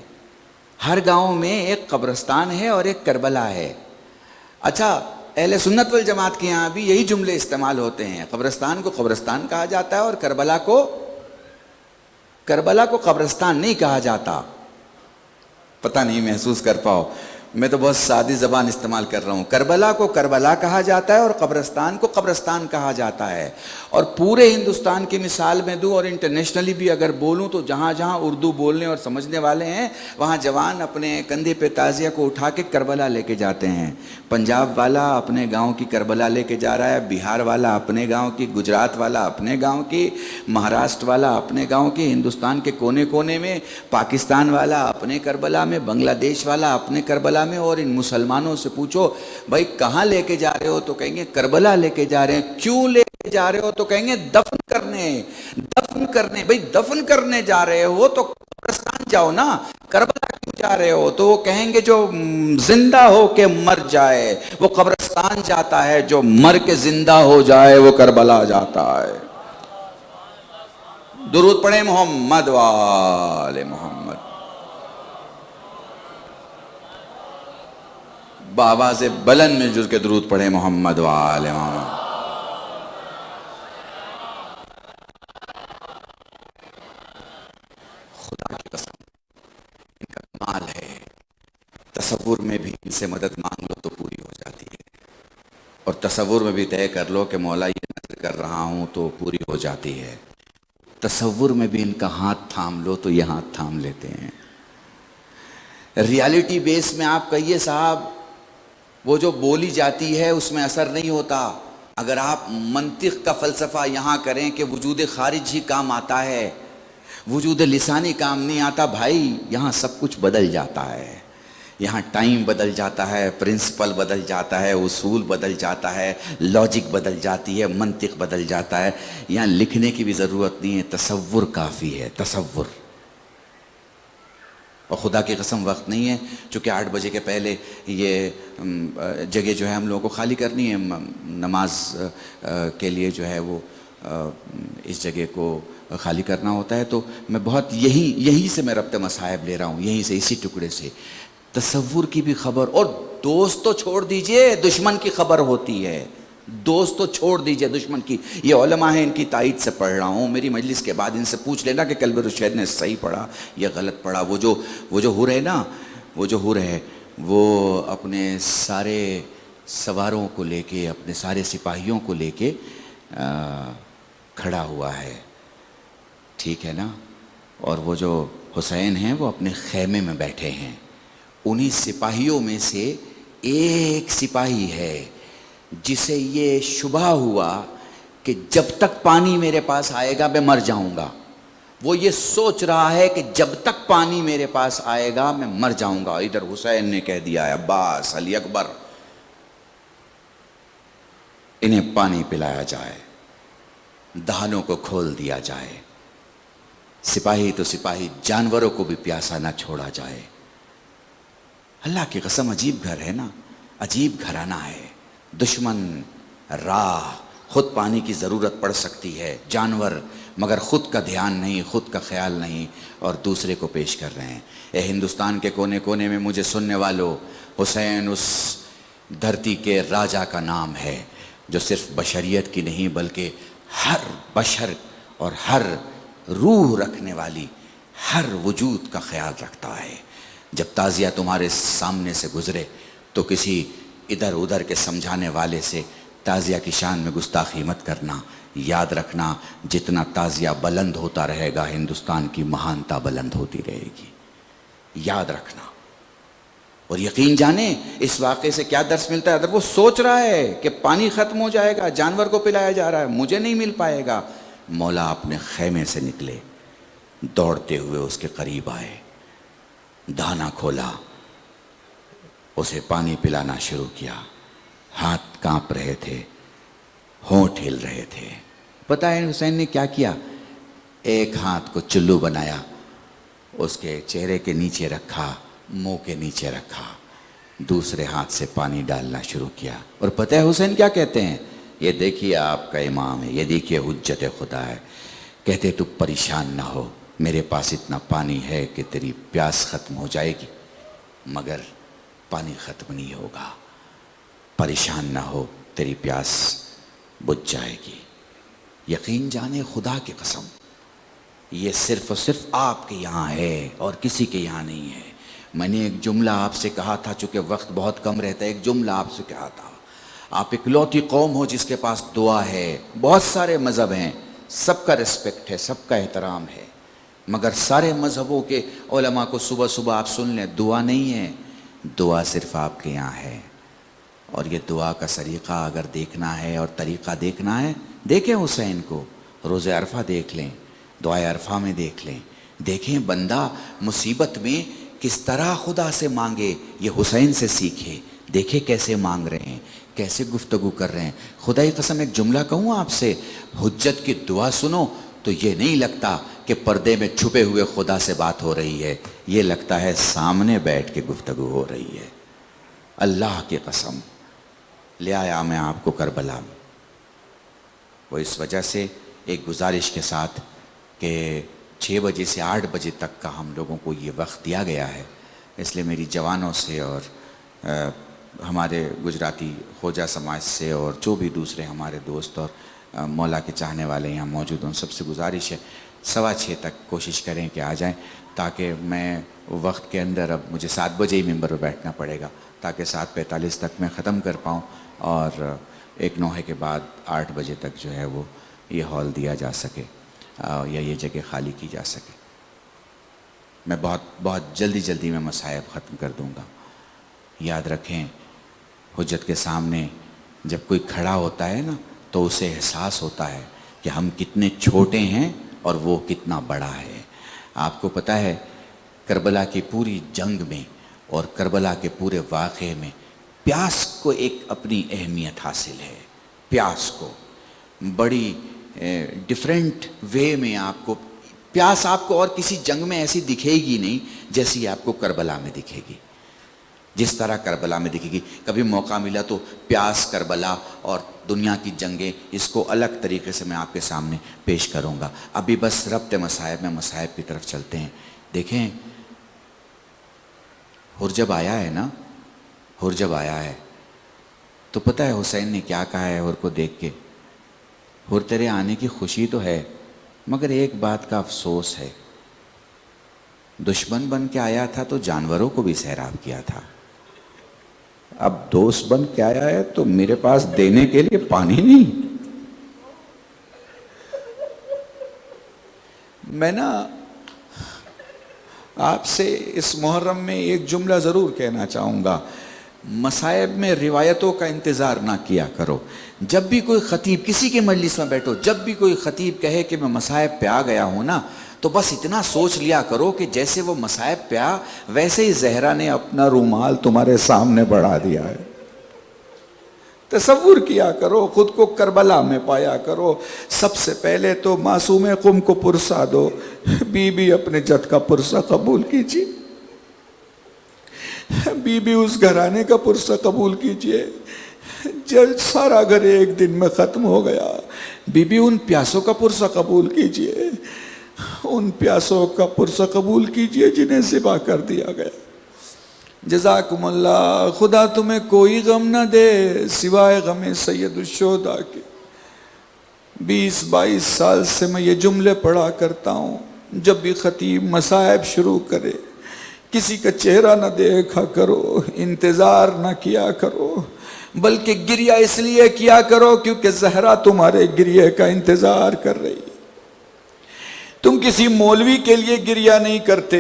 ہر گاؤں میں ایک قبرستان ہے اور ایک کربلا ہے. اچھا، اہل سنت والجماعت کے یہاں بھی یہی جملے استعمال ہوتے ہیں. قبرستان کو قبرستان کہا جاتا ہے اور کربلا کو قبرستان نہیں کہا جاتا. پتہ نہیں محسوس کر پاؤ، میں تو بہت سادی زبان استعمال کر رہا ہوں. کربلا کو کربلا کہا جاتا ہے اور قبرستان کو قبرستان کہا جاتا ہے. اور پورے ہندوستان کی مثال میں دوں اور انٹرنیشنلی بھی اگر بولوں تو جہاں جہاں اردو بولنے اور سمجھنے والے ہیں وہاں جوان اپنے کندھے پہ تعزیہ کو اٹھا کے کربلا لے کے جاتے ہیں. پنجاب والا اپنے گاؤں کی کربلا لے کے جا رہا ہے، بہار والا اپنے گاؤں کی، گجرات والا اپنے گاؤں کی، مہاراشٹر والا اپنے گاؤں کی، ہندوستان کے کونے کونے میں، پاکستان والا اپنے کربلا میں، بنگلہ دیش والا اپنے کربلا میں. اور ان مسلمانوں سے پوچھو بھائی کہاں لے کے جا رہے ہو تو کہیں گے کربلا لے کے جا رہے ہیں. کیوں لے کے جا رہے ہو تو کہیں گے دفن کرنے. بھئی دفن کرنے جا رہے ہو تو قبرستان جاؤ نا، کربلا کیوں جا رہے ہو؟ تو وہ کہیں گے جو زندہ ہو کے مر جائے وہ قبرستان جاتا ہے، جو مر کے زندہ ہو جائے وہ کربلا جاتا ہے. درود پڑھیں محمد وآل محمد. بآواز بلند میں جز کے درود پڑھیں محمد وآل محمد. خدا کی قسم ان کا کمال ہے، تصور میں بھی ان سے مدد مانگ لو تو پوری ہو جاتی ہے، اور تصور میں بھی طے کر لو کہ مولا یہ نظر کر رہا ہوں تو پوری ہو جاتی ہے. تصور میں بھی ان کا ہاتھ تھام لو تو یہ ہاتھ تھام لیتے ہیں. ریالٹی بیس میں آپ کہیے صاحب وہ جو بولی جاتی ہے اس میں اثر نہیں ہوتا. اگر آپ منطق کا فلسفہ یہاں کریں کہ وجود خارج ہی کام آتا ہے، وجود لسانی کام نہیں آتا، بھائی یہاں سب کچھ بدل جاتا ہے. یہاں ٹائم بدل جاتا ہے، پرنسپل بدل جاتا ہے، اصول بدل جاتا ہے، لاجک بدل جاتی ہے، منطق بدل جاتا ہے. یہاں لکھنے کی بھی ضرورت نہیں ہے، تصور کافی ہے، تصور. اور خدا کی قسم وقت نہیں ہے، چونکہ 8 بجے کے پہلے یہ جگہ جو ہے ہم لوگوں کو خالی کرنی ہے نماز کے لیے، جو ہے وہ اس جگہ کو خالی کرنا ہوتا ہے. تو میں بہت یہی سے میں ربط مصاحب لے رہا ہوں، یہیں سے، اسی ٹکڑے سے. تصور کی بھی خبر، اور دوست تو چھوڑ دیجئے، دشمن کی خبر ہوتی ہے. دوست تو چھوڑ دیجئے، دشمن کی. یہ علماء ہیں، ان کی تائید سے پڑھ رہا ہوں. میری مجلس کے بعد ان سے پوچھ لینا کہ کلب رشید نے صحیح پڑھا یا غلط پڑھا. وہ جو حر ہے نا، وہ جو حر ہے وہ اپنے سارے سواروں کو لے کے، اپنے سارے سپاہیوں کو لے کے کھڑا ہوا ہے، ٹھیک ہے نا. اور وہ جو حسین ہیں وہ اپنے خیمے میں بیٹھے ہیں. انہی سپاہیوں میں سے ایک سپاہی ہے جسے یہ شبہ ہوا کہ جب تک پانی میرے پاس آئے گا میں مر جاؤں گا. وہ یہ سوچ رہا ہے کہ جب تک پانی میرے پاس آئے گا میں مر جاؤں گا. ادھر حسین نے کہہ دیا ہے عباس، علی اکبر، انہیں پانی پلایا جائے، دہانوں کو کھول دیا جائے. سپاہی تو سپاہی، جانوروں کو بھی پیاسا نہ چھوڑا جائے. اللہ کی قسم عجیب گھر ہے نا، عجیب گھرانہ ہے. دشمن راہ، خود پانی کی ضرورت پڑ سکتی ہے، جانور، مگر خود کا دھیان نہیں، خود کا خیال نہیں، اور دوسرے کو پیش کر رہے ہیں. اے ہندوستان کے کونے کونے میں مجھے سننے والوں، حسین اس دھرتی کے راجا کا نام ہے جو صرف بشریت کی نہیں بلکہ ہر بشر اور ہر روح رکھنے والی ہر وجود کا خیال رکھتا ہے. جب تعزیہ تمہارے سامنے سے گزرے تو کسی ادھر ادھر کے سمجھانے والے سے تعزیہ کی شان میں گستاخی مت کرنا. یاد رکھنا جتنا تعزیہ بلند ہوتا رہے گا ہندوستان کی مہانتا بلند ہوتی رہے گی. یاد رکھنا. اور یقین جانیں اس واقعے سے کیا درس ملتا ہے. اگر وہ سوچ رہا ہے کہ پانی ختم ہو جائے گا، جانور کو پلایا جا رہا ہے، مجھے نہیں مل پائے گا، مولا اپنے خیمے سے نکلے، دوڑتے ہوئے اس کے قریب آئے، دہانہ کھولا، اسے پانی پلانا شروع کیا. ہاتھ کانپ رہے تھے، ہونٹ ہل رہے تھے. پتہ ہے حسین نے کیا کیا؟ ایک ہاتھ کو چلو بنایا، اس کے چہرے کے نیچے رکھا، منہ کے نیچے رکھا، دوسرے ہاتھ سے پانی ڈالنا شروع کیا. اور پتہ ہے حسین کیا کہتے ہیں؟ یہ دیکھیے آپ کا امام ہے، یہ دیکھیے حجت خدا ہے. کہتے تو پریشان نہ ہو، میرے پاس اتنا پانی ہے کہ تیری پیاس ختم ہو جائے گی. مگر پانی ختم نہیں ہوگا. پریشان نہ ہو، تیری پیاس بجھ جائے گی. یقین جانے خدا کی قسم، یہ صرف اور صرف آپ کے یہاں ہے اور کسی کے یہاں نہیں ہے. میں نے ایک جملہ آپ سے کہا تھا، چونکہ وقت بہت کم رہتا ہے، ایک جملہ آپ سے کہا تھا. آپ اکلوتی قوم ہو جس کے پاس دعا ہے. بہت سارے مذہب ہیں، سب کا رسپیکٹ ہے، سب کا احترام ہے، مگر سارے مذہبوں کے علماء کو صبح صبح آپ سن لیں، دعا نہیں ہے. دعا صرف آپ کے یہاں ہے. اور یہ دعا کا سلیقہ اگر دیکھنا ہے اور طریقہ دیکھنا ہے، دیکھیں حسین کو، روز عرفہ دیکھ لیں، دعائے عرفہ میں دیکھ لیں. دیکھیں بندہ مصیبت میں کس طرح خدا سے مانگے، یہ حسین سے سیکھے. دیکھیں کیسے مانگ رہے ہیں، کیسے گفتگو کر رہے ہیں. خدا کی قسم ایک جملہ کہوں آپ سے، حجت کی دعا سنو تو یہ نہیں لگتا کہ پردے میں چھپے ہوئے خدا سے بات ہو رہی ہے، یہ لگتا ہے سامنے بیٹھ کے گفتگو ہو رہی ہے. اللہ کی قسم لے آیا میں آپ کو کربلا میں. وہ اس وجہ سے ایک گزارش کے ساتھ کہ 6 بجے سے 8 بجے تک کا ہم لوگوں کو یہ وقت دیا گیا ہے، اس لیے میری جوانوں سے اور ہمارے گجراتی خوجہ سماج سے اور جو بھی دوسرے ہمارے دوست اور مولا کے چاہنے والے یہاں موجود ہیں، سب سے گزارش ہے 6:15 تک کوشش کریں کہ آ جائیں، تاکہ میں وقت کے اندر، اب مجھے 7 بجے ہی ممبر پہ بیٹھنا پڑے گا، تاکہ 7:45 تک میں ختم کر پاؤں اور 1:09 کے بعد 8 بجے تک جو ہے وہ یہ ہال دیا جا سکے یا یہ جگہ خالی کی جا سکے. میں بہت جلدی میں مصائب ختم کر دوں گا. یاد رکھیں، حجت کے سامنے جب کوئی کھڑا ہوتا ہے نا تو اسے احساس ہوتا ہے کہ ہم کتنے چھوٹے ہیں اور وہ کتنا بڑا ہے. آپ کو پتہ ہے کربلا کی پوری جنگ میں اور کربلا کے پورے واقعے میں پیاس کو ایک اپنی اہمیت حاصل ہے. پیاس کو بڑی ڈیفرنٹ وے میں آپ کو پیاس آپ کو اور کسی جنگ میں ایسی دکھے گی نہیں جیسی آپ کو کربلا میں دکھے گی، جس طرح کربلا میں دکھے گی. کبھی موقع ملا تو پیاس کربلا اور دنیا کی جنگیں، اس کو الگ طریقے سے میں آپ کے سامنے پیش کروں گا. ابھی بس ربط مصائب میں مصائب کی طرف چلتے ہیں. دیکھیں حر آیا ہے نا، حر آیا ہے تو پتہ ہے حسین نے کیا کہا ہے حر کو دیکھ کے؟ حر تیرے آنے کی خوشی تو ہے، مگر ایک بات کا افسوس ہے، دشمن بن کے آیا تھا تو جانوروں کو بھی سیراب کیا تھا، اب دوست بن کے آیا ہے تو میرے پاس دینے کے لیے پانی نہیں. میں نا آپ سے اس محرم میں ایک جملہ ضرور کہنا چاہوں گا، مصائب میں روایتوں کا انتظار نہ کیا کرو. جب بھی کوئی خطیب کسی کے مجلس میں بیٹھو، جب بھی کوئی خطیب کہے کہ میں مصائب پہ آ گیا ہوں نا، تو بس اتنا سوچ لیا کرو کہ جیسے وہ مصائب پہ آ، ویسے ہی زہرا نے اپنا رومال تمہارے سامنے بڑھا دیا ہے. تصور کیا کرو، خود کو کربلا میں پایا کرو. سب سے پہلے تو معصوم قم کو پرسہ دو، بی بی اپنے جد کا پرسہ قبول کیجیے، بی بی اس گھرانے کا پرسہ قبول کیجیے. جب سارا گھر ایک دن میں ختم ہو گیا، بی بی ان پیاسوں کا پرسہ قبول کیجیے، ان پیاسوں کا پرسہ قبول کیجیے جنہیں ذبح کر دیا گیا. جزاکم اللہ، خدا تمہیں کوئی غم نہ دے سوائے غم سید الشہداء کے. 20-22 سال سے میں یہ جملے پڑھا کرتا ہوں، جب بھی خطیب مصائب شروع کرے کسی کا چہرہ نہ دیکھا کرو، انتظار نہ کیا کرو، بلکہ گریہ اس لیے کیا کرو کیونکہ زہرا تمہارے گریہ کا انتظار کر رہی ہے. تم کسی مولوی کے لیے گریہ نہیں کرتے،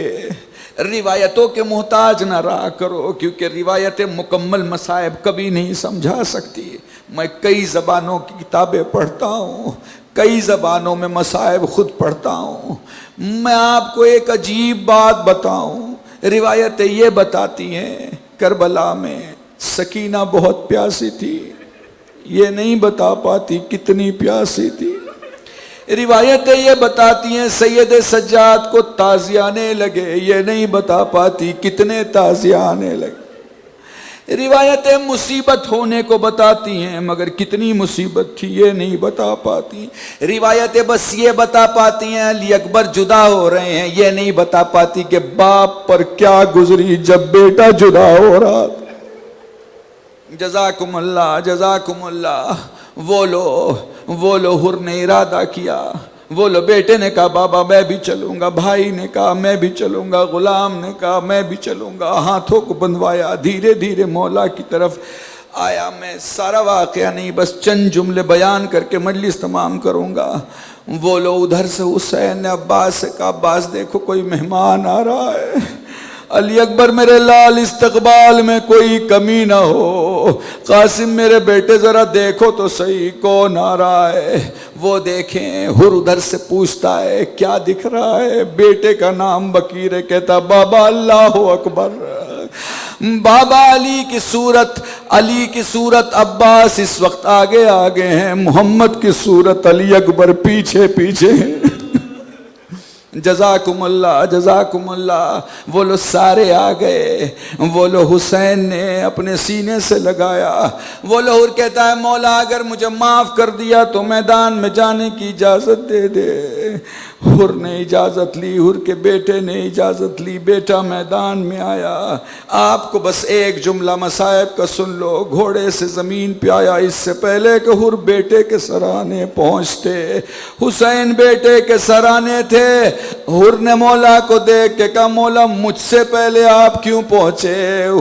روایتوں کے محتاج نہ رہا کرو، کیونکہ روایتیں مکمل مصائب کبھی نہیں سمجھا سکتی. میں کئی زبانوں کی کتابیں پڑھتا ہوں، کئی زبانوں میں مصائب خود پڑھتا ہوں. میں آپ کو ایک عجیب بات بتاؤں، روایتیں یہ بتاتی ہیں کربلا میں سکینہ بہت پیاسی تھی، یہ نہیں بتا پاتی کتنی پیاسی تھی. روایتیں یہ بتاتی ہیں سید سجاد کو تازیہ آنے لگے، یہ نہیں بتا پاتی کتنے تازیہ آنے لگے. روایتیں مصیبت ہونے کو بتاتی ہیں مگر کتنی مصیبت تھی یہ نہیں بتا پاتی. روایتیں بس یہ بتا پاتی ہیں علی اکبر جدا ہو رہے ہیں، یہ نہیں بتا پاتی کہ باپ پر کیا گزری جب بیٹا جدا ہو رہا تھا. جزاکم اللہ جزاکم اللہ. وہ لو حر نے ارادہ کیا، وہ لو بیٹے نے کہا بابا میں بھی چلوں گا، بھائی نے کہا میں بھی چلوں گا، غلام نے کہا میں بھی چلوں گا. ہاتھوں کو بندھوایا، دھیرے دھیرے مولا کی طرف آیا. میں سارا واقعہ نہیں بس چند جملے بیان کر کے مجلس تمام کروں گا. وہ لو ادھر سے حسین نے عباس سے کہا عباس دیکھو کوئی مہمان آ رہا ہے. علی اکبر میرے لال استقبال میں کوئی کمی نہ ہو. قاسم میرے بیٹے ذرا دیکھو تو صحیح کون آ رہا ہے. وہ دیکھیں حر ادھر سے پوچھتا ہے کیا دکھ رہا ہے. بیٹے کا نام بکیر ہے. کہتا بابا اللہ اکبر. بابا علی کی صورت عباس اس وقت آگے آگے ہیں، محمد کی صورت علی اکبر پیچھے پیچھے ہیں. جزاکم اللہ جزاکم اللہ. وہ لوگ سارے آ گئے. وہ لوگ حسین نے اپنے سینے سے لگایا. وہ لوگ کہتا ہے مولا اگر مجھے معاف کر دیا تو میدان میں جانے کی اجازت دے دے. حر نے اجازت لی، حر کے بیٹے نے اجازت لی. بیٹا میدان میں آیا. آپ کو بس ایک جملہ مصائب کا سن لو. گھوڑے سے زمین پہ آیا اس سے پہلے کہ حر بیٹے کے سرانے پہنچتے. حسین بیٹے کے سرانے تھے. حر نے مولا کو دیکھ کے کہا مولا مجھ سے پہلے آپ کیوں پہنچے.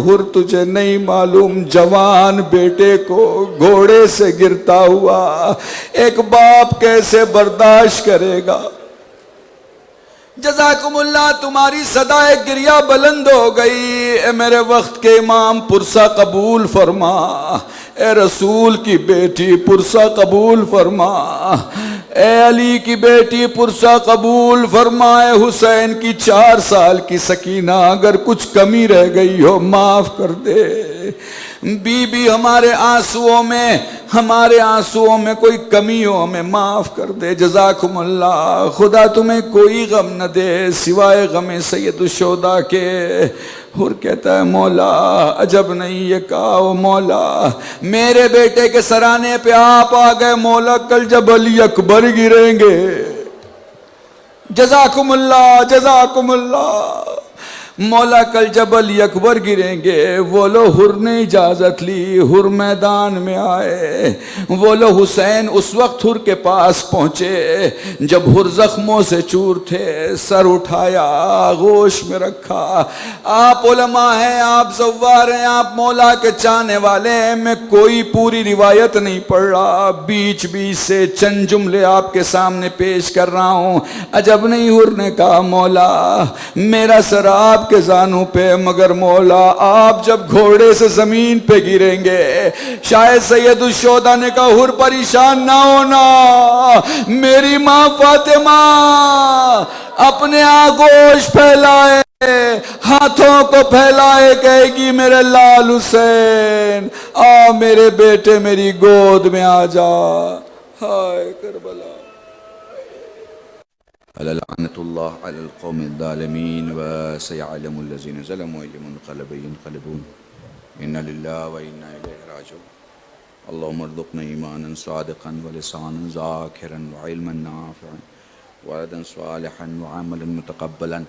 حر تجھے نہیں معلوم جوان بیٹے کو گھوڑے سے گرتا ہوا ایک باپ کیسے برداشت کرے گا. جزاکم اللہ. تمہاری صدائے گریہ بلند ہو گئی. اے میرے وقت کے امام پرسہ قبول فرما. اے رسول کی بیٹی پرسہ قبول فرما. اے علی کی بیٹی پرسہ قبول فرما. اے حسین کی 4 سال کی سکینہ اگر کچھ کمی رہ گئی ہو معاف کر دے. بی بی ہمارے آنسوؤں میں کوئی کمی ہو ہمیں معاف کر دے. جزاکم اللہ. خدا تمہیں کوئی غم نہ دے سوائے غم سید الشہداء کے. حر کہتا ہے مولا عجب نہیں یہ کہا مولا میرے بیٹے کے سرانے پہ آپ آ گئے. مولا کل جب علی اکبر گریں گے. جزاکم اللہ جزاکم اللہ. مولا کل جب علی اکبر گریں گے. وہ لو حر نے اجازت لی. حر میدان میں آئے. وہ لو حسین اس وقت حر کے پاس پہنچے جب حر زخموں سے چور تھے. سر اٹھایا آغوش میں رکھا. آپ علماء ہیں، آپ زوار ہیں، آپ مولا کے چاہنے والے ہیں. میں کوئی پوری روایت نہیں پڑھ رہا، بیچ بیچ سے چند جملے آپ کے سامنے پیش کر رہا ہوں. عجب نہیں حر نے کہا مولا میرا سر آپ کے زانوں پہ مگر مولا آپ جب گھوڑے سے زمین پہ گریں گے. شاید سید الشہداء نے کہا حر پریشان نہ ہونا. میری ماں فاطمہ اپنے آغوش پھیلائے ہاتھوں کو پھیلائے کہے گی میرے لال حسین آ میرے بیٹے میری گود میں آ جا. ہائے کربلا. لعنت اللہ علی القوم الظالمین وسيعلم الذين ظلموا أي منقلب ينقلبون. إنا لله وإنا إليه راجعون. اللهم ارزقنا إيمانا صادقا ولسانا ذاكرا وعلما نافعا وولدا صالحا وعملا متقبلا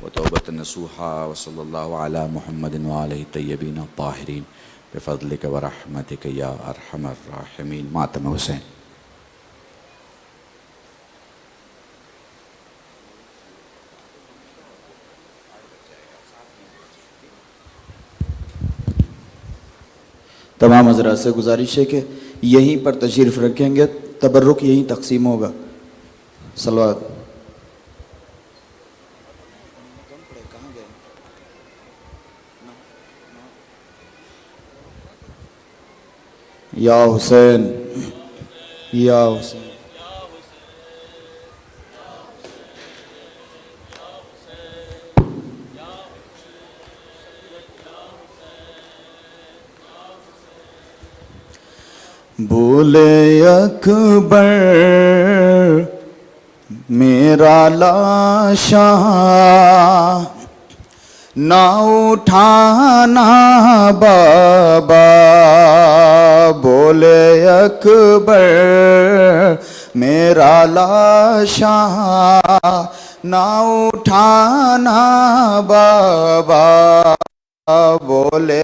وتوبة نصوحا. وصلى الله على محمد وآله الطيبين الطاهرين بفضلك ورحمتك يا أرحم الراحمين. ماتم حسین. تمام حضرات سے گزارش ہے کہ یہیں پر تشریف رکھیں گے، تبرک یہیں تقسیم ہوگا. صلوات. یا حسین یا حسین. بولے اکبر میرا لاشاں نہ اٹھانا بابا بولے اکبر میرا لاشا نہ اٹھانا بابا بولے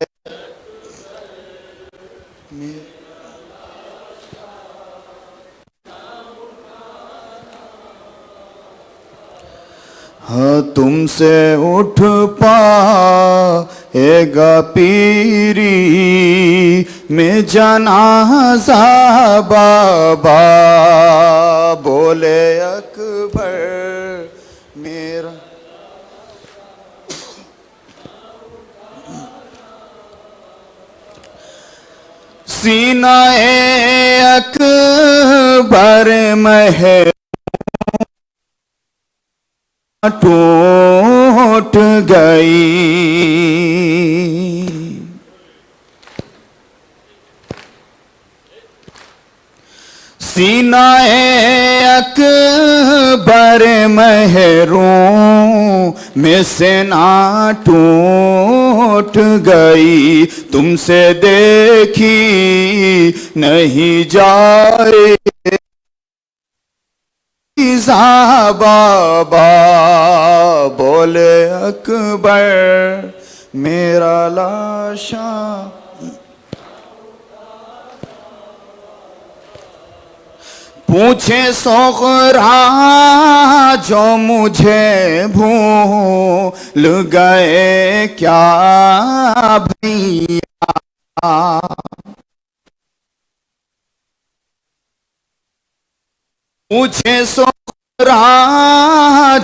ہاں تم سے اٹھ پائے گا پیری میں جنازہ بابا بولے اکبر میرا سینہ اکبر مہر ٹوٹ گئی سینہ اکبر مہروں میں سے نہ ٹوٹ گئی تم سے دیکھی نہیں جائے بابا بولے اکبر میرا لاشا پوچھے سغرا جو مجھے بھول گئے کیا بھیا پوچھے سغرا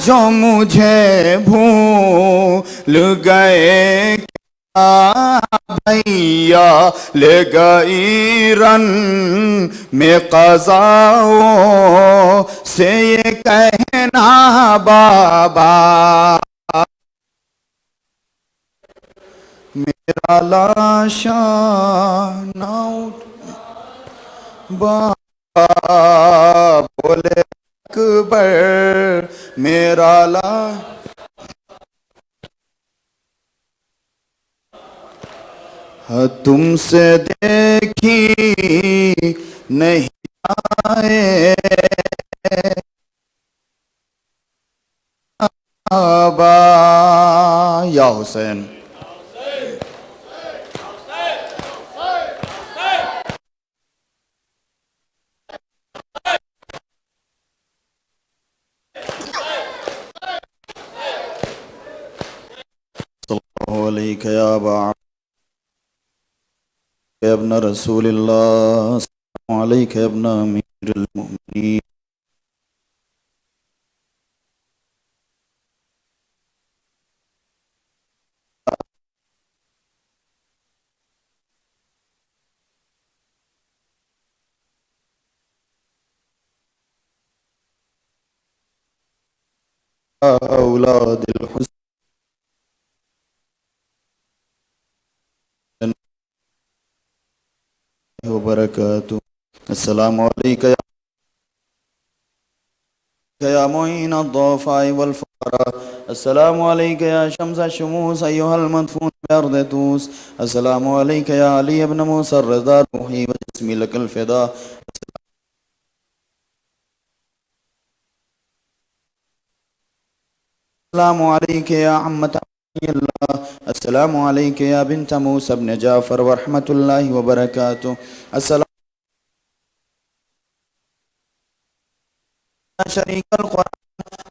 جو مجھے بھول گئے کیا بھیا لے گئی رن میں قضاؤں سے یہ کہنا بابا میرا لاشا نہ اٹھ بابا بولے اکبر میرا لاشا تم سے دیکھی نہیں آئے بابا یا حسین صلی اللہ علیہ یا ابن رسول اللہ السلام علیکم ابن امیر المؤمنین اولاد الحسن وبرکاتہ السلام علیکم یا معین الضعفاء والفقراء السلام علیکم یا شمس الشموس ایها المدفون بأرض توس السلام علیکم یا علی ابن موسى الرضا روحی وجسمی لک الفدا السلام علیکم یا عمت اللہ السلام علیکم یا بنت موسى بن جعفر ورحمۃ اللہ وبرکاتہ السلام شریک القرآن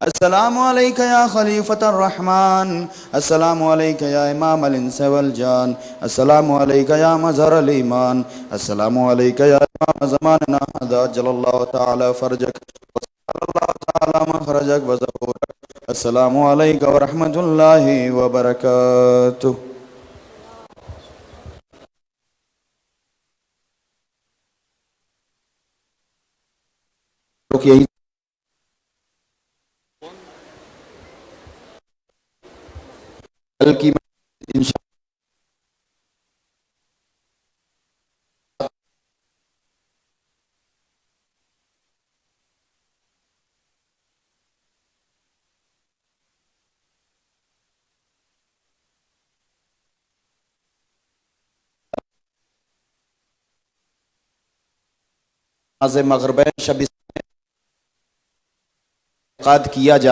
السلام علیکم یا خلیفۃ الرحمن السلام علیکم یا امام الانس والجان السلام علیکم یا مظہر الایمان السلام علیکم یا امام زماننا هذا جل اللہ تعالی فرجک وصل اللہ تعالی مخرجک وزبورک السلام علیکم ورحمۃ اللہ وبرکاتہ یہی کل کی انشاء نماز مغربین شب انعقاد کیا جا